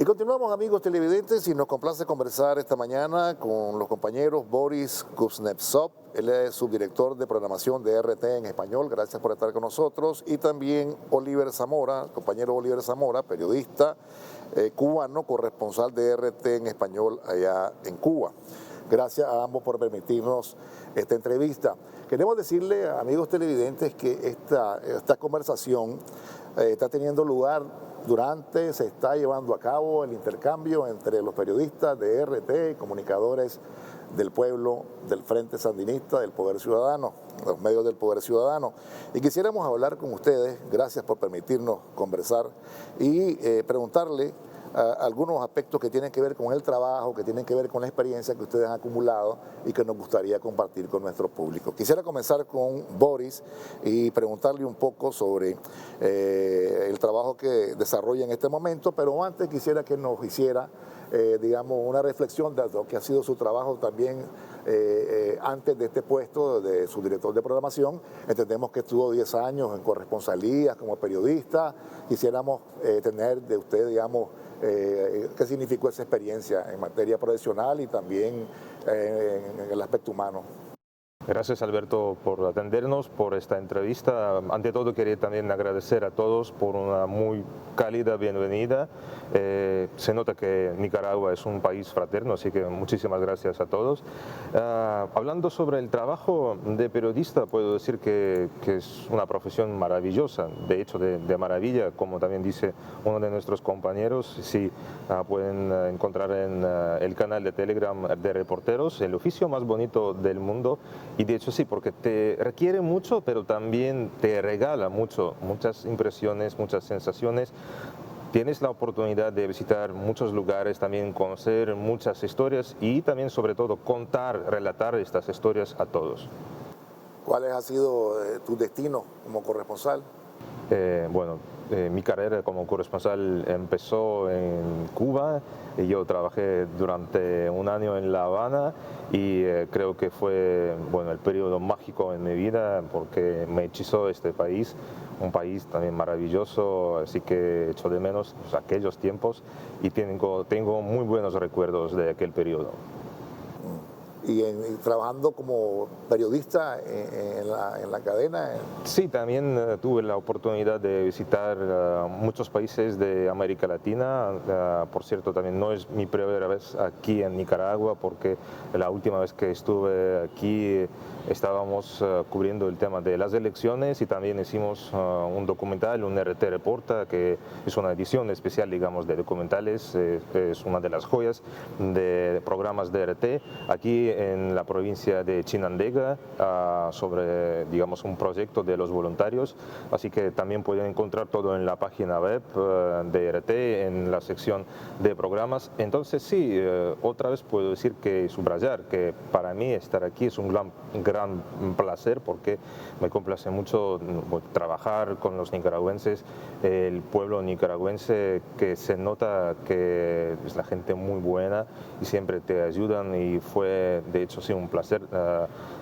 Y continuamos, amigos televidentes, y nos complace conversar esta mañana con los compañeros Boris Kuznetsov. Él es subdirector de programación de RT en español. Gracias por estar con nosotros. Y también Oliver Zamora, el compañero Oliver Zamora, periodista cubano, corresponsal de RT en español allá en Cuba. Gracias a ambos por permitirnos esta entrevista. Queremos decirle, amigos televidentes, que esta conversación está teniendo lugar se está llevando a cabo el intercambio entre los periodistas de RT y comunicadores del pueblo, del Frente Sandinista, del Poder Ciudadano, los medios del Poder Ciudadano. Y quisiéramos hablar con ustedes, gracias por permitirnos conversar y preguntarle algunos aspectos que tienen que ver con el trabajo, que tienen que ver con la experiencia que ustedes han acumulado y que nos gustaría compartir con nuestro público. Quisiera comenzar con Boris y preguntarle un poco sobre el trabajo que desarrolla en este momento, pero antes quisiera que nos hiciera, digamos, una reflexión de lo que ha sido su trabajo también antes de este puesto de subdirector de programación. Entendemos que estuvo 10 años en corresponsalías como periodista. Quisiéramos tener de usted, digamos, qué significó esa experiencia en materia profesional y también en el aspecto humano. Gracias, Alberto, por atendernos, por esta entrevista. Ante todo, quería también agradecer a todos por una muy cálida bienvenida. Se nota que Nicaragua es un país fraterno, así que muchísimas gracias a todos. Hablando sobre el trabajo de periodista, puedo decir que es una profesión maravillosa, de hecho de maravilla, como también dice uno de nuestros compañeros. Sí, pueden encontrar en el canal de Telegram de Reporteros, el oficio más bonito del mundo. Y de hecho sí, porque te requiere mucho, pero también te regala mucho, muchas impresiones, muchas sensaciones. Tienes la oportunidad de visitar muchos lugares, también conocer muchas historias y también, sobre todo, relatar estas historias a todos. ¿Cuál ha sido tu destino como corresponsal? Mi carrera como corresponsal empezó en Cuba. Yo trabajé durante un año en La Habana y creo que fue el periodo mágico en mi vida porque me hechizó este país, un país también maravilloso, así que echo de menos aquellos tiempos y tengo muy buenos recuerdos de aquel periodo. Y trabajando como periodista en la cadena. Sí, también tuve la oportunidad de visitar muchos países de América Latina. Por cierto, también no es mi primera vez aquí en Nicaragua, porque la última vez que estuve aquí estábamos cubriendo el tema de las elecciones y también hicimos un documental, un RT Reporta, que es una edición especial, digamos, de documentales. Es una de las joyas de programas de RT. Aquí en la provincia de Chinandega, sobre, digamos, un proyecto de los voluntarios, así que también pueden encontrar todo en la página web de RT, en la sección de programas. Entonces sí, otra vez puedo decir subrayar que para mí estar aquí es un gran placer, porque me complace mucho trabajar con los nicaragüenses, el pueblo nicaragüense, que se nota que es la gente muy buena y siempre te ayudan, y fue de hecho sí un placer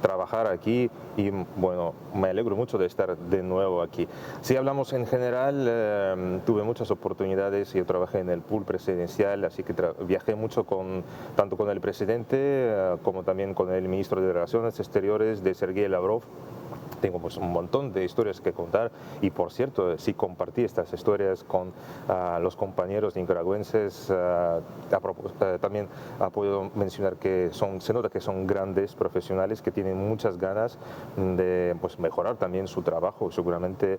trabajar aquí y me alegro mucho de estar de nuevo aquí. Si hablamos en general, tuve muchas oportunidades. Yo trabajé en el pool presidencial, así que viajé mucho tanto con el presidente como también con el ministro de Relaciones Exteriores, de Sergei Lavrov. Tengo un montón de historias que contar y, por cierto, sí compartí estas historias con los compañeros nicaragüenses. También puedo mencionar que se nota que son grandes profesionales que tienen muchas ganas de mejorar también su trabajo. Seguramente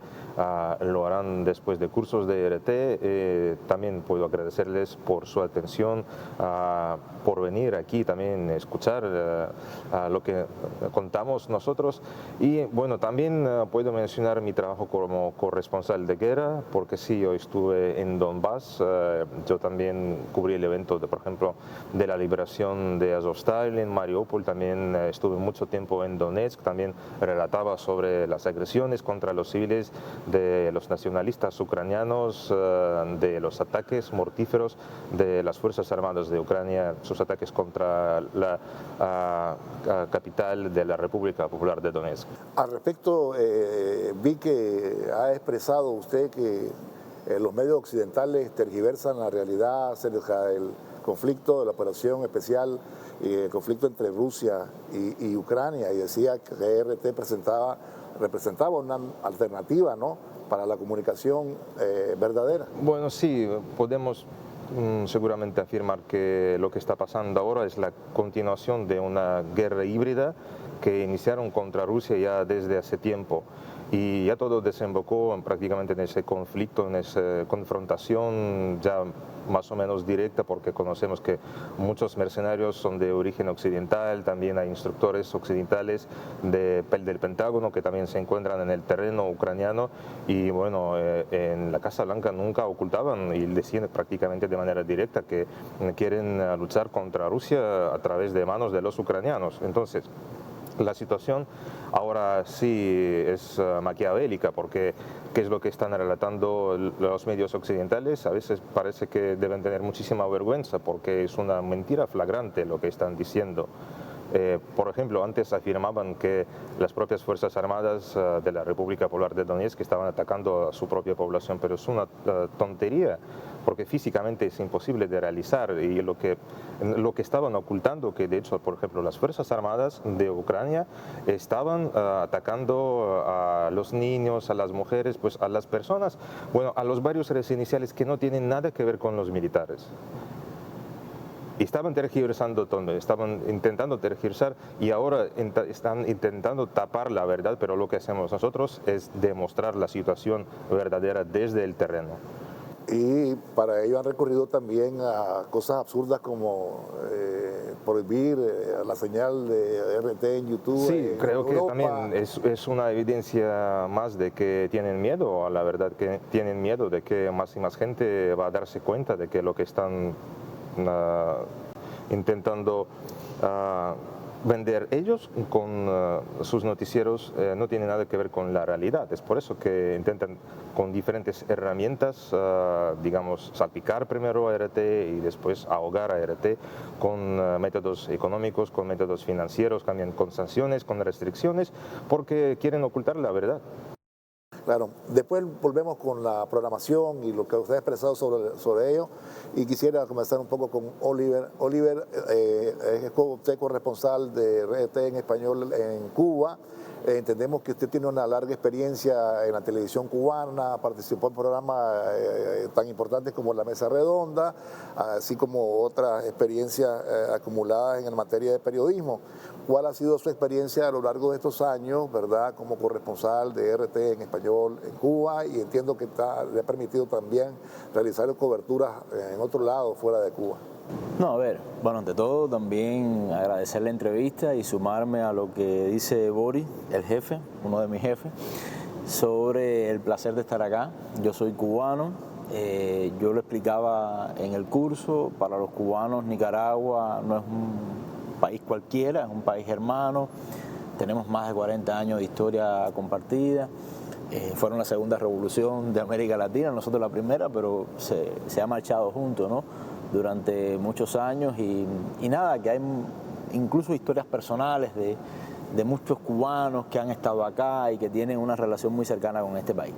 lo harán después de cursos de RT. También puedo agradecerles por su atención, por venir aquí también escuchar lo que contamos nosotros. Y también puedo mencionar mi trabajo como corresponsal de guerra, porque sí, yo estuve en Donbass. Yo también cubrí el evento, por ejemplo, de la liberación de Azovstal en Mariupol. También estuve mucho tiempo en Donetsk. También relataba sobre las agresiones contra los civiles de los nacionalistas ucranianos, de los ataques mortíferos de las Fuerzas Armadas de Ucrania, sus ataques contra la capital de la República Popular de Donetsk. Al respecto, vi que ha expresado usted que los medios occidentales tergiversan la realidad acerca del conflicto, de la operación especial, el conflicto entre Rusia y Ucrania, y decía que RT representaba una alternativa, ¿no?, para la comunicación verdadera. Bueno, sí, podemos seguramente afirmar que lo que está pasando ahora es la continuación de una guerra híbrida que iniciaron contra Rusia ya desde hace tiempo. Y ya todo desembocó prácticamente en ese conflicto, en esa confrontación ya más o menos directa, porque conocemos que muchos mercenarios son de origen occidental, también hay instructores occidentales del Pentágono que también se encuentran en el terreno ucraniano, y bueno, en la Casa Blanca nunca ocultaban y decían prácticamente de manera directa que quieren luchar contra Rusia a través de manos de los ucranianos. Entonces, la situación ahora sí es maquiavélica, porque ¿qué es lo que están relatando los medios occidentales? A veces parece que deben tener muchísima vergüenza, porque es una mentira flagrante lo que están diciendo. Por ejemplo, antes afirmaban que las propias Fuerzas Armadas de la República Popular de Donetsk estaban atacando a su propia población, pero es una tontería, porque físicamente es imposible de realizar, y lo que estaban ocultando, que de hecho, por ejemplo, las Fuerzas Armadas de Ucrania estaban atacando a los niños, a las mujeres, pues a las personas, bueno, a los varios héroes iniciales que no tienen nada que ver con los militares. Y estaban tergiversando todo, estaban intentando tergiversar, y ahora están intentando tapar la verdad, pero lo que hacemos nosotros es demostrar la situación verdadera desde el terreno. Y para ello han recurrido también a cosas absurdas como prohibir la señal de RT en YouTube. Sí, creo que Europa. también es una evidencia más de que tienen miedo, a la verdad, que tienen miedo de que más y más gente va a darse cuenta de que lo que están intentando vender ellos con sus noticieros no tiene nada que ver con la realidad. Es por eso que intentan con diferentes herramientas, digamos, salpicar primero a RT y después ahogar a RT con métodos económicos, con métodos financieros, también con sanciones, con restricciones, porque quieren ocultar la verdad. Claro, después volvemos con la programación y lo que usted ha expresado sobre ello, y quisiera comenzar un poco con Oliver. Oliver es usted corresponsal de RT en español en Cuba. Entendemos que usted tiene una larga experiencia en la televisión cubana, participó en programas tan importantes como La Mesa Redonda, así como otras experiencias acumuladas en materia de periodismo. ¿Cuál ha sido su experiencia a lo largo de estos años, verdad, como corresponsal de RT en español en Cuba? Y entiendo que le ha permitido también realizar coberturas en otro lado, fuera de Cuba. No, a ver, bueno, ante todo también agradecer la entrevista y sumarme a lo que dice Boris, el jefe, uno de mis jefes, sobre el placer de estar acá. Yo soy cubano, yo lo explicaba en el curso, para los cubanos Nicaragua no es un país cualquiera, es un país hermano, tenemos más de 40 años de historia compartida. Fueron la segunda revolución de América Latina, nosotros la primera, pero se ha marchado juntos, ¿no?, durante muchos años, y nada, que hay incluso historias personales de muchos cubanos que han estado acá y que tienen una relación muy cercana con este país.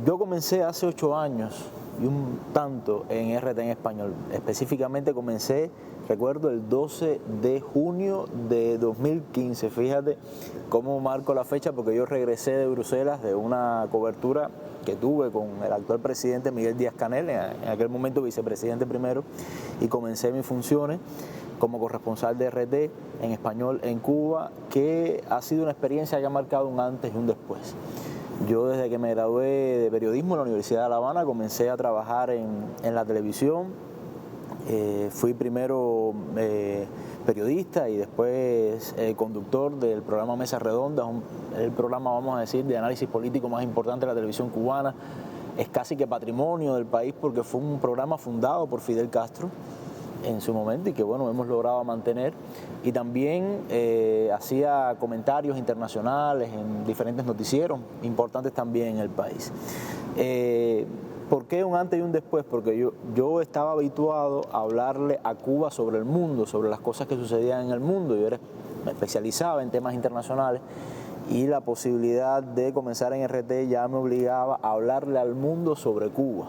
Yo comencé hace 8 años y un tanto en RT en español. Específicamente comencé, recuerdo, el 12 de junio de 2015. Fíjate cómo marco la fecha, porque yo regresé de Bruselas de una cobertura que tuve con el actual presidente Miguel Díaz-Canel, en aquel momento vicepresidente primero, y comencé mis funciones como corresponsal de RT en español en Cuba, que ha sido una experiencia que ha marcado un antes y un después. Yo, desde que me gradué de periodismo en la Universidad de La Habana, comencé a trabajar en la televisión. Fui primero periodista y después conductor del programa Mesa Redonda, el programa, vamos a decir, de análisis político más importante de la televisión cubana. Es casi que patrimonio del país, porque fue un programa fundado por Fidel Castro en su momento y que, bueno, hemos logrado mantener. Y también hacía comentarios internacionales en diferentes noticieros importantes también en el país. ¿Por qué un antes y un después? Porque yo estaba habituado a hablarle a Cuba sobre el mundo, sobre las cosas que sucedían en el mundo. Yo me especializaba en temas internacionales, y la posibilidad de comenzar en RT ya me obligaba a hablarle al mundo sobre Cuba.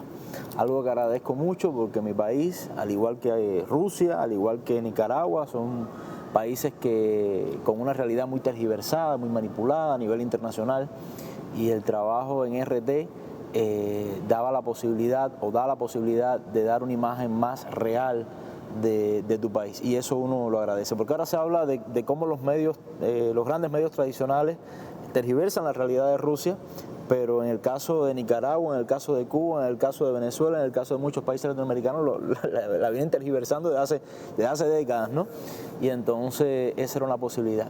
Algo que agradezco mucho porque mi país, al igual que Rusia, al igual que Nicaragua, son países que con una realidad muy tergiversada, muy manipulada a nivel internacional, y el trabajo en RT daba la posibilidad o da la posibilidad de dar una imagen más real de tu país, y eso uno lo agradece, porque ahora se habla de cómo los medios, los grandes medios tradicionales tergiversan la realidad de Rusia, pero en el caso de Nicaragua, en el caso de Cuba, en el caso de Venezuela, en el caso de muchos países latinoamericanos, la vienen tergiversando desde hace décadas, ¿no? Y entonces esa era una posibilidad.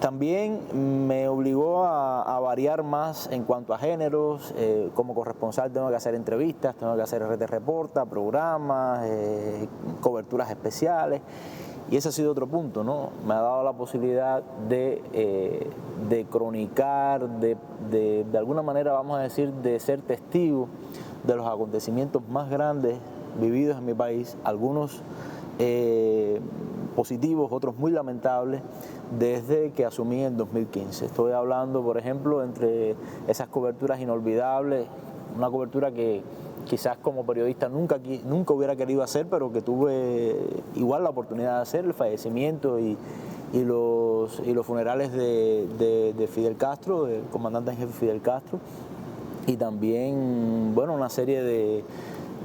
También me obligó a variar más en cuanto a géneros. Como corresponsal tengo que hacer entrevistas, tengo que hacer RT Reporta, programas, coberturas especiales, y ese ha sido otro punto, ¿no? Me ha dado la posibilidad de cronicar, de alguna manera, vamos a decir, de ser testigo de los acontecimientos más grandes vividos en mi país, algunos positivos, otros muy lamentables, desde que asumí en 2015. Estoy hablando, por ejemplo, entre esas coberturas inolvidables, una cobertura que quizás como periodista nunca hubiera querido hacer, pero que tuve igual la oportunidad de hacer, el fallecimiento y los funerales de Fidel Castro, del comandante en jefe Fidel Castro, y también, bueno, una serie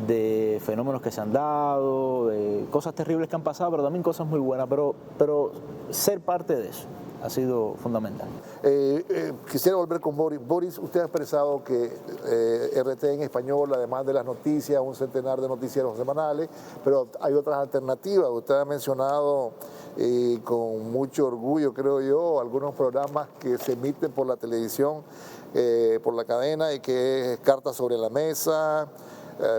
de fenómenos que se han dado, de cosas terribles que han pasado, pero también cosas muy buenas, pero ser parte de eso ha sido fundamental. Quisiera volver con Boris. Boris, usted ha expresado que RT en español, además de las noticias, un centenar de noticieros semanales, pero hay otras alternativas. Usted ha mencionado con mucho orgullo, creo yo, algunos programas que se emiten por la televisión, por la cadena, y que es Cartas sobre la Mesa.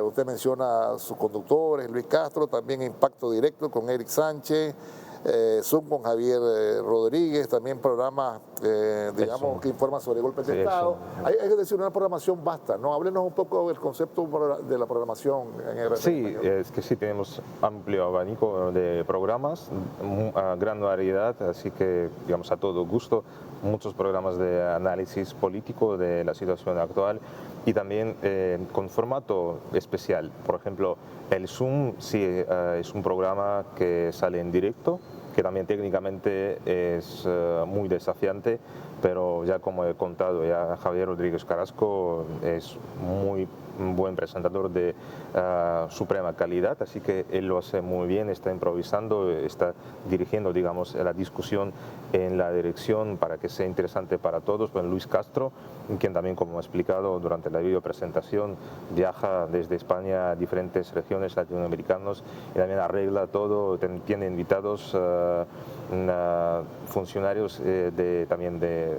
Usted menciona a sus conductores, Luis Castro, también Impacto Directo con Eric Sánchez, Zoom con Javier Rodríguez, también programas, digamos, que informan sobre golpes de Estado. Hay que decir, una programación vasta, ¿no? Háblenos un poco del concepto de la programación en RT. Sí, es que sí tenemos amplio abanico de programas, gran variedad, así que, digamos, a todo gusto, muchos programas de análisis político de la situación actual y también con formato especial. Por ejemplo, el Zoom sí es un programa que sale en directo, que también técnicamente es muy desafiante, pero ya como he contado, ya Javier Rodríguez Carrasco es muy buen presentador de suprema calidad, así que él lo hace muy bien, está improvisando, está dirigiendo, digamos, la discusión en la dirección para que sea interesante para todos. Bueno, Luis Castro, quien también, como he explicado durante la videopresentación, viaja desde España a diferentes regiones latinoamericanas y también arregla todo, tiene invitados funcionarios también de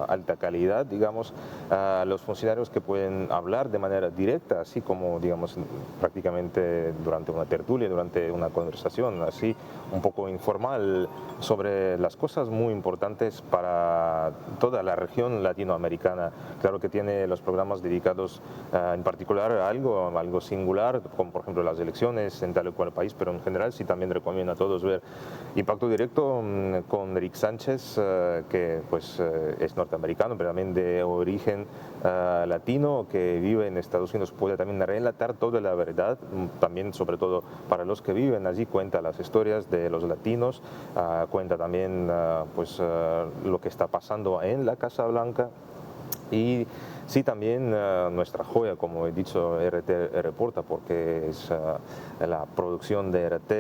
alta calidad, digamos, los funcionarios que pueden hablar de manera directa, así como, digamos, prácticamente durante una tertulia, durante una conversación, así un poco informal, sobre las cosas muy importantes para toda la región latinoamericana. Claro que tiene los programas dedicados en particular a algo singular, como por ejemplo las elecciones en tal o cual país, pero en general sí también recomiendo a todos ver Impacto Directo con Eric Sánchez, que pues es norteamericano, pero también de origen latino, que vive en Estados Unidos, puede también relatar toda la verdad, también sobre todo para los que viven allí, cuenta las historias de los latinos, cuenta también pues lo que está pasando en la Casa Blanca. Y sí, también nuestra joya, como he dicho, RT Reporta, porque es la producción de RT,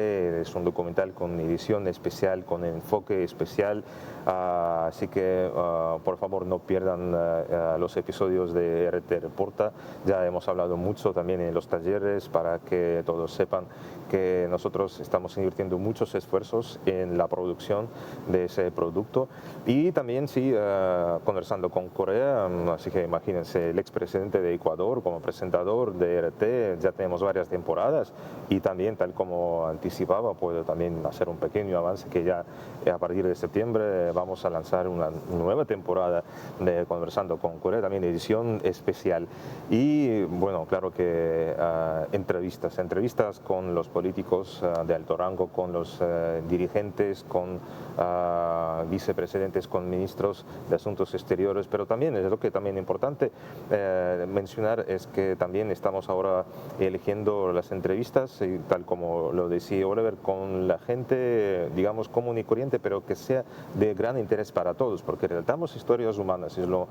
es un documental con edición especial, con enfoque especial, así que por favor no pierdan los episodios de RT Reporta. Ya hemos hablado mucho también en los talleres para que todos sepan que nosotros estamos invirtiendo muchos esfuerzos en la producción de ese producto y también sí conversando con Corea, así que imagínense es el expresidente de Ecuador como presentador de RT, ya tenemos varias temporadas y también, tal como anticipaba, puedo también hacer un pequeño avance que ya a partir de septiembre vamos a lanzar una nueva temporada de Conversando con Corea, también edición especial. Y bueno, claro que entrevistas con los políticos de alto rango, con los dirigentes, con vicepresidentes, con ministros de Asuntos Exteriores, pero también es lo que también es importante mencionar es que también estamos ahora eligiendo las entrevistas, y tal como lo decía Oliver, con la gente, digamos, común y corriente, pero que sea de gran interés para todos, porque relatamos historias humanas, es lo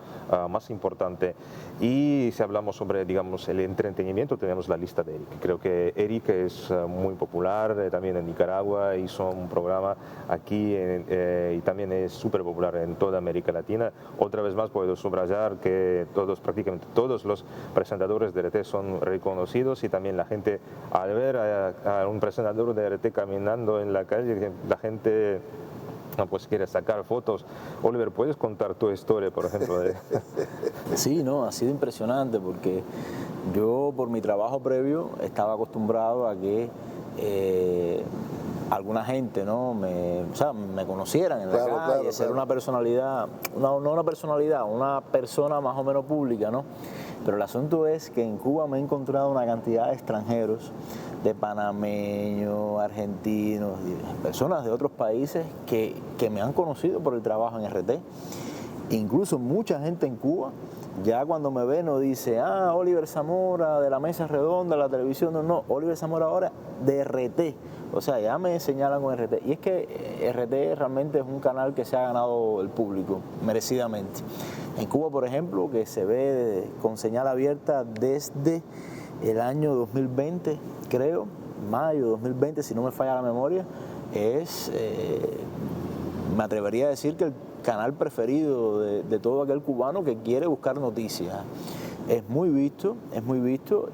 más importante. Y si hablamos sobre, digamos, el entretenimiento, tenemos la lista de Eric. Creo que Eric es muy popular también en Nicaragua, hizo un programa aquí y también es súper popular en toda América Latina. Otra vez más puedo subrayar que prácticamente todos los presentadores de RT son reconocidos y también la gente al ver a un presentador de RT caminando en la calle, la gente pues quiere sacar fotos. Oliver, ¿puedes contar tu historia, por ejemplo? Sí, no, ha sido impresionante porque yo por mi trabajo previo estaba acostumbrado a que alguna gente, ¿no? me conocieran en la calle, ser una personalidad, no una personalidad, una persona más o menos pública, ¿no? Pero el asunto es que en Cuba me he encontrado una cantidad de extranjeros, de panameños, argentinos, personas de otros países que me han conocido por el trabajo en RT. Incluso mucha gente en Cuba, ya cuando me ve no dice, Oliver Zamora de la Mesa Redonda, la televisión, no, Oliver Zamora ahora de RT. O sea, ya me señalan con RT. Y es que RT realmente es un canal que se ha ganado el público, merecidamente. En Cuba, por ejemplo, que se ve con señal abierta desde el año 2020, creo, mayo de 2020, si no me falla la memoria, me atrevería a decir que el canal preferido de todo aquel cubano que quiere buscar noticias. Es muy visto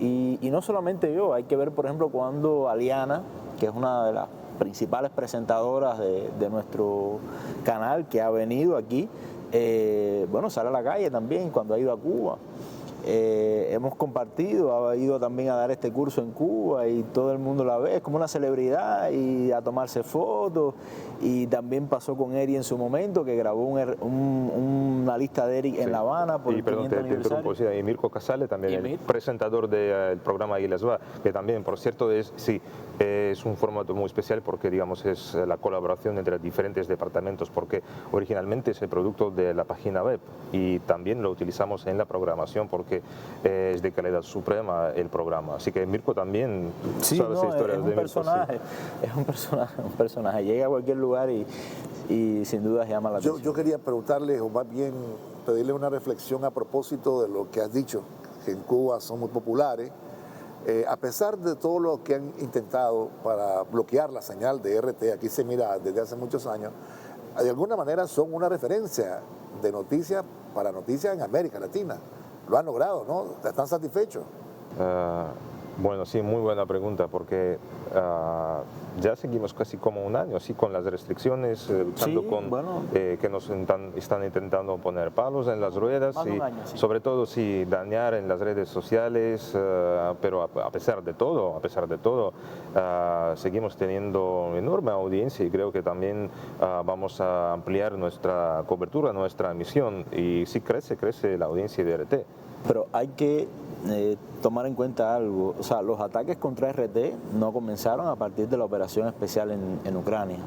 y no solamente yo, hay que ver, por ejemplo, cuando Aliana, que es una de las principales presentadoras de nuestro canal, que ha venido aquí, sale a la calle también cuando ha ido a Cuba. Hemos compartido, ha ido también a dar este curso en Cuba y todo el mundo la ve, es como una celebridad y a tomarse fotos. Y también pasó con Eric en su momento, que grabó una lista de Eric en La Habana por el 500 aniversario. Y Mirko Casale también, el presentador del programa Ahí les va, que también, por cierto, es un formato muy especial porque, digamos, es la colaboración entre diferentes departamentos, porque originalmente es el producto de la página web y también lo utilizamos en la programación porque es de calidad suprema el programa. Así que Mirko también sabe esa historia de Mirko. Es un personaje, llega a cualquier lugar y sin duda llama la atención. Yo quería preguntarle, o más bien pedirle una reflexión a propósito de lo que has dicho, que en Cuba son muy populares. A pesar de todo lo que han intentado para bloquear la señal de RT, aquí se mira desde hace muchos años, de alguna manera son una referencia de noticias para noticias en América Latina. Lo han logrado, ¿no? ¿Están satisfechos? Bueno, sí, muy buena pregunta, porque ya seguimos casi como un año, así con las restricciones, que nos están intentando poner palos en las ruedas y sobre todo dañar en las redes sociales, pero a pesar de todo, seguimos teniendo enorme audiencia y creo que también vamos a ampliar nuestra cobertura, nuestra emisión y sí crece la audiencia de RT. Pero hay que tomar en cuenta algo, o sea, los ataques contra RT no comenzaron a partir de la operación especial en Ucrania.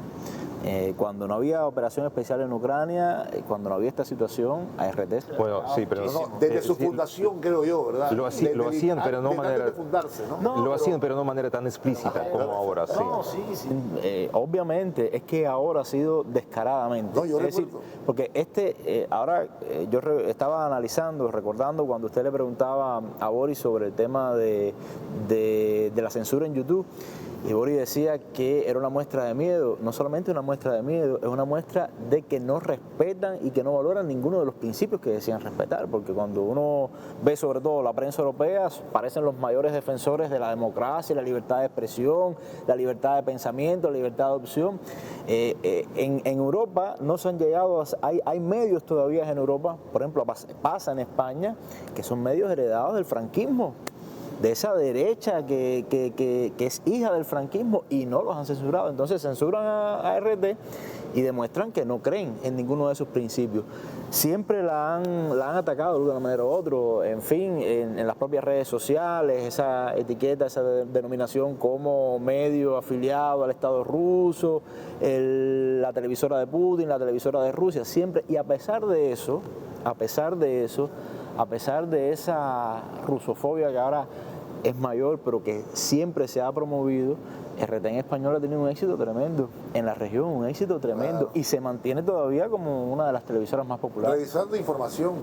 Cuando no había operación especial en Ucrania, cuando no había esta situación, a RT... Bueno, sí, pero desde su fundación, creo yo, ¿verdad? Lo hacían, pero no de manera tan explícita como ahora. No, sí, obviamente, es que ahora ha sido descaradamente. No, yo es decir, porque ahora yo estaba analizando, recordando cuando usted le preguntaba a Boris sobre el tema de de la censura en YouTube, y Boris decía que era una muestra de miedo. No solamente una muestra de miedo, es una muestra de que no respetan y que no valoran ninguno de los principios que decían respetar, porque cuando uno ve sobre todo la prensa europea, parecen los mayores defensores de la democracia, la libertad de expresión, la libertad de pensamiento, la libertad de opción. En Europa no se han llegado, hay medios todavía en Europa, por ejemplo pasa en España, que son medios heredados del franquismo, de esa derecha que es hija del franquismo, y no los han censurado. Entonces censuran a RT y demuestran que no creen en ninguno de sus principios. Siempre la han atacado de una manera u otra, en fin, en las propias redes sociales, esa etiqueta, esa denominación como medio afiliado al Estado ruso, la televisora de Putin, la televisora de Rusia, siempre. Y a pesar de esa rusofobia que ahora es mayor, pero que siempre se ha promovido, RT en español ha tenido un éxito tremendo en la región, un éxito tremendo, claro, y se mantiene todavía como una de las televisoras más populares. Revisando información,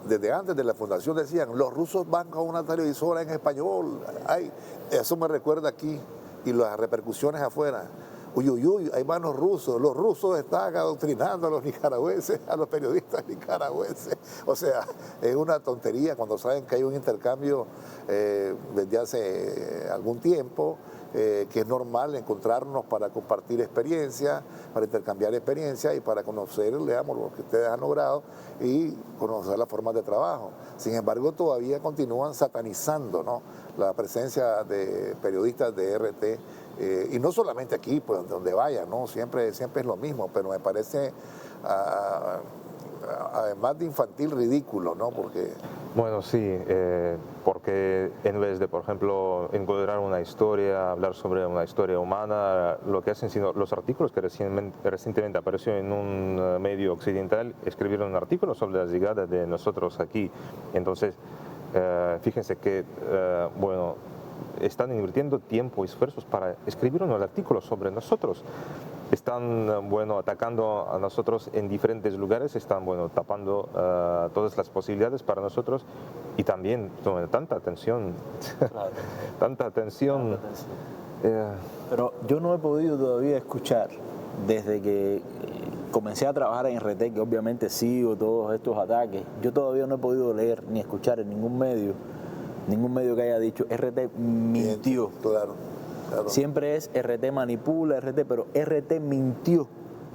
desde antes de la fundación decían, los rusos van con una televisora en español. Ay, eso me recuerda aquí, y las repercusiones afuera. Uy, uy, uy, ahí van los rusos están adoctrinando a los nicaragüenses, a los periodistas nicaragüenses. O sea, es una tontería cuando saben que hay un intercambio desde hace algún tiempo, que es normal encontrarnos para compartir experiencias, para intercambiar experiencias y para conocer, digamos, lo que ustedes han logrado y conocer las formas de trabajo. Sin embargo, todavía continúan satanizando, ¿no?, la presencia de periodistas de RT, y no solamente aquí, pues donde vaya, ¿no? Siempre es lo mismo, pero me parece, además de infantil, ridículo, ¿no? Porque... Bueno, sí, porque en vez de, por ejemplo, encontrar una historia, hablar sobre una historia humana, lo que hacen, sino los artículos que recientemente apareció en un medio occidental, escribieron un artículo sobre la llegada de nosotros aquí. Entonces, fíjense que, bueno, están invirtiendo tiempo y esfuerzos para escribir un artículo sobre nosotros. Están, bueno, atacando a nosotros en diferentes lugares, están, bueno, tapando todas las posibilidades para nosotros, y también tanta atención, claro. tanta atención. Pero yo no he podido todavía escuchar, desde que comencé a trabajar en RT, que obviamente sigo todos estos ataques, yo todavía no he podido leer ni escuchar en ningún medio que haya dicho RT mintió. Claro. Siempre es RT manipula, pero RT mintió.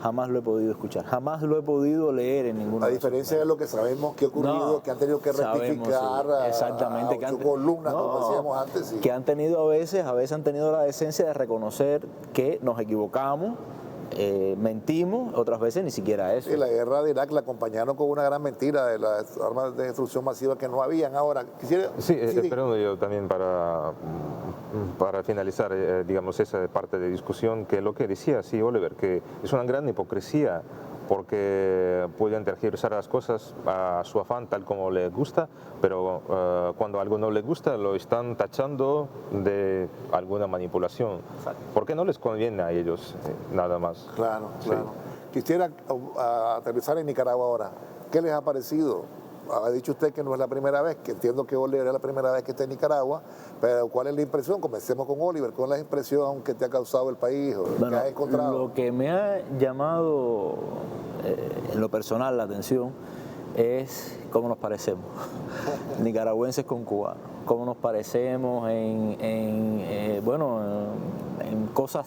Jamás lo he podido escuchar, jamás lo he podido leer en ninguna. A diferencia de lo que sabemos que ha ocurrido, no, que han tenido que rectificar, sí, exactamente, a columnas, como decíamos antes. Sí. Que han tenido a veces han tenido la decencia de reconocer que nos equivocamos, mentimos, otras veces ni siquiera eso. Y la guerra de Irak la acompañaron con una gran mentira de las armas de destrucción masiva que no habían. Ahora, quisiera... Sí, perdón, yo también para finalizar, digamos, esa parte de discusión, que lo que decía, sí, Oliver, que es una gran hipocresía, porque pueden tergiversar las cosas a su afán, tal como les gusta, pero cuando algo no les gusta lo están tachando de alguna manipulación. Exacto. Porque no les conviene a ellos, nada más. Claro, claro. Sí. Quisiera aterrizar en Nicaragua ahora. ¿Qué les ha parecido? Ha dicho usted que no es la primera vez, que entiendo que Oliver es la primera vez que está en Nicaragua, pero ¿cuál es la impresión? Comencemos con Oliver. ¿Cuál es la impresión que te ha causado el país o que has encontrado? Lo que me ha llamado en lo personal la atención es cómo nos parecemos, nicaragüenses con cubanos, cómo nos parecemos en cosas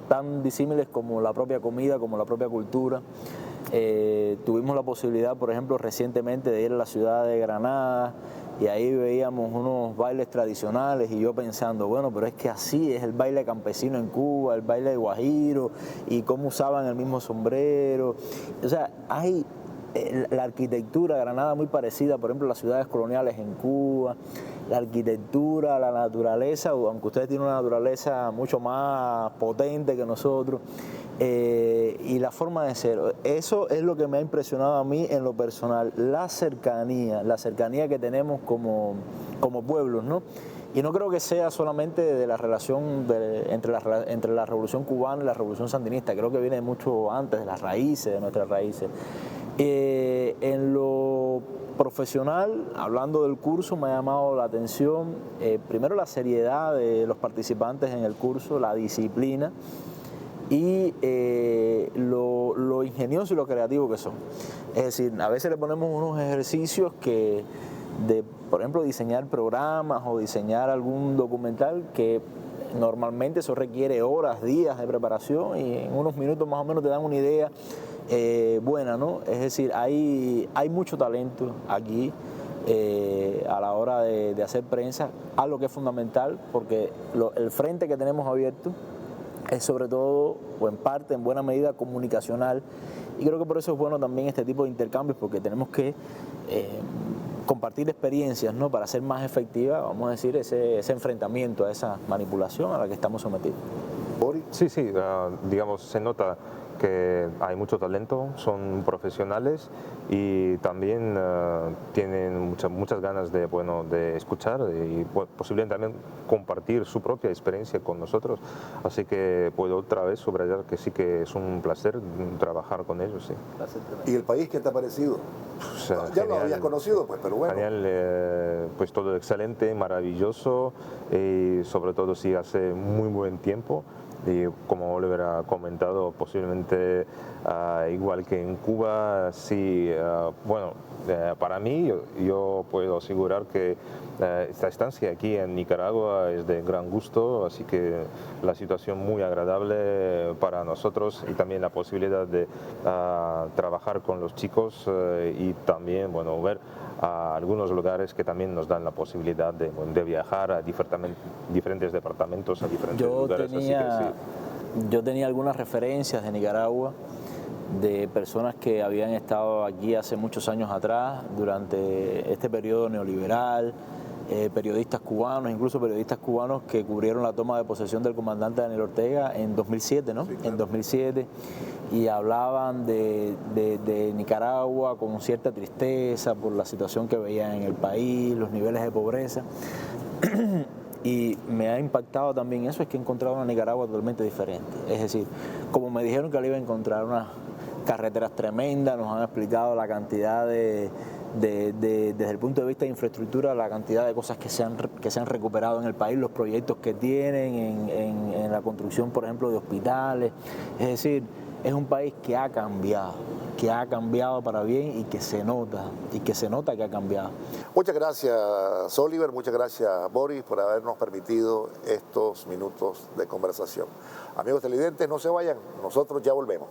tan disímiles como la propia comida, como la propia cultura. Tuvimos la posibilidad, por ejemplo, recientemente de ir a la ciudad de Granada, y ahí veíamos unos bailes tradicionales, y yo pensando, bueno, pero es que así es el baile campesino en Cuba, el baile de guajiro, y cómo usaban el mismo sombrero. O sea, hay la arquitectura de Granada muy parecida, por ejemplo, a las ciudades coloniales en Cuba, la arquitectura, la naturaleza, aunque ustedes tienen una naturaleza mucho más potente que nosotros, y la forma de ser. Eso es lo que me ha impresionado a mí en lo personal, la cercanía que tenemos como pueblos, ¿no? Y no creo que sea solamente de la relación entre la Revolución Cubana y la Revolución Sandinista, creo que viene mucho antes, de las raíces, de nuestras raíces. En lo profesional, hablando del curso, me ha llamado la atención primero la seriedad de los participantes en el curso, la disciplina y lo ingenioso y lo creativo que son. Es decir, a veces le ponemos unos ejercicios por ejemplo, diseñar programas o diseñar algún documental que normalmente eso requiere horas, días de preparación y en unos minutos más o menos te dan una idea buena, ¿no? Es decir, hay mucho talento aquí a la hora de hacer prensa, algo que es fundamental porque el frente que tenemos abierto es sobre todo, o en parte, en buena medida, comunicacional, y creo que por eso es bueno también este tipo de intercambios, porque tenemos que compartir experiencias, ¿no? Para hacer más efectiva, vamos a decir, ese enfrentamiento a esa manipulación a la que estamos sometidos. Sí, digamos, se nota que hay mucho talento, son profesionales y también tienen muchas ganas de escuchar y posiblemente también compartir su propia experiencia con nosotros. Así que puedo otra vez subrayar que sí que es un placer trabajar con ellos. Sí. ¿Y el país qué te ha parecido? Ya genial, lo habías conocido, pues, pero bueno. Genial, pues todo excelente, maravilloso y sobre todo sí hace muy buen tiempo. Y como Oliver ha comentado, posiblemente igual que en Cuba, sí, bueno, para mí yo puedo asegurar que esta estancia aquí en Nicaragua es de gran gusto, así que la situación muy agradable para nosotros y también la posibilidad de trabajar con los chicos y también, bueno, ver algunos lugares que también nos dan la posibilidad de viajar a diferentes departamentos, a diferentes lugares. Así que sí. Yo tenía algunas referencias de Nicaragua, de personas que habían estado aquí hace muchos años atrás, durante este periodo neoliberal, periodistas cubanos, incluso periodistas cubanos que cubrieron la toma de posesión del comandante Daniel Ortega en 2007, ¿no? Sí, claro. En 2007, y hablaban de Nicaragua con cierta tristeza por la situación que veían en el país, los niveles de pobreza. Y me ha impactado también eso, es que he encontrado una Nicaragua totalmente diferente. Es decir, como me dijeron que le iba a encontrar unas carreteras tremendas, nos han explicado la cantidad desde el punto de vista de infraestructura, la cantidad de cosas que se han recuperado en el país, los proyectos que tienen en la construcción, por ejemplo, de hospitales. Es decir, es un país que ha cambiado para bien y que se nota que ha cambiado. Muchas gracias, Oliver, muchas gracias, Boris, por habernos permitido estos minutos de conversación. Amigos televidentes, no se vayan, nosotros ya volvemos.